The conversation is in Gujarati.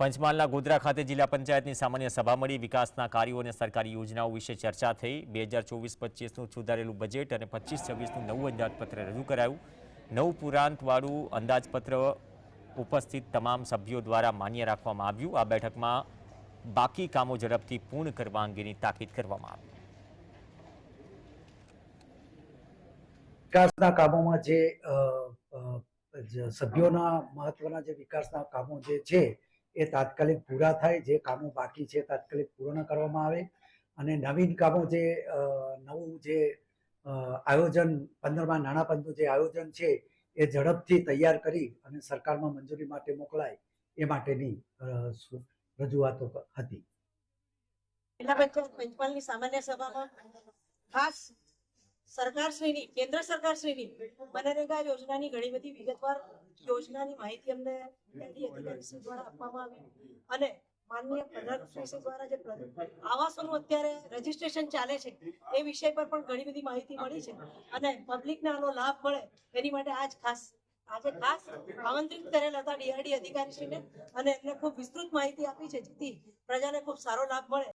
પંચમહાલના ગોધરા ખાતે જિલ્લા પંચાયતની સામાન્ય સભા મળી વિકાસના કાર્યો અને સરકારી યોજનાઓ વિશે ચર્ચા થઈ 2024-25નું સુધારેલું બજેટ અને 25-26નું નવું અંદાજપત્ર રજૂ કરાયું નવું પુરાંતવાળું અંદાજપત્ર ઉપસ્થિત તમામ સભ્યો દ્વારા માન્ય રાખવામાં આવ્યું આ બેઠકમાં બાકી કામો ઝડપથી પૂર્ણ કરવા અંગેની તાકીદ કરવામાં આવી વિકાસના કામોમાં જે સભ્યોના મહત્વના જે વિકાસના કામો જે છે એ તાત્કાલિક પૂરા થાય જે કામો બાકી છે તાત્કાલિક પૂર્ણ કરવામાં આવે અને નવીન કામો જે નવું જે આયોજન 15મા નાણાં પંચનું જે આયોજન છે એ ઝડપથી તૈયાર કરી અને સરકારમાં મંજૂરી માટે મોકલાય એ માટેની રજૂઆતો હતી. જિલ્લા પંચાયત પંચમહાલની સામાન્ય સભામાં ખાસ સરકારશ્રીની કેન્દ્ર સરકારશ્રીની મનરેગા યોજનાની ઘણી બધી વિગતવાર યોજનાની માહિતી અમને અધિકારીશ્રી દ્વારા આપવામાં આવી અને માનનીય પ્રધાનમંત્રીશ્રી દ્વારા જે આવાસોનું અત્યારે રજીસ્ટ્રેશન ચાલે છે એ વિષય પર પણ ઘણી બધી માહિતી મળી છે અને પબ્લિકને આનો લાભ મળે એની માટે આજે ખાસ આમંત્રિત કરેલ હતા ડીઆરડી અધિકારીશ્રીને અને એમને ખૂબ વિસ્તૃત માહિતી આપી છે જેથી પ્રજાને ખૂબ સારો લાભ મળે.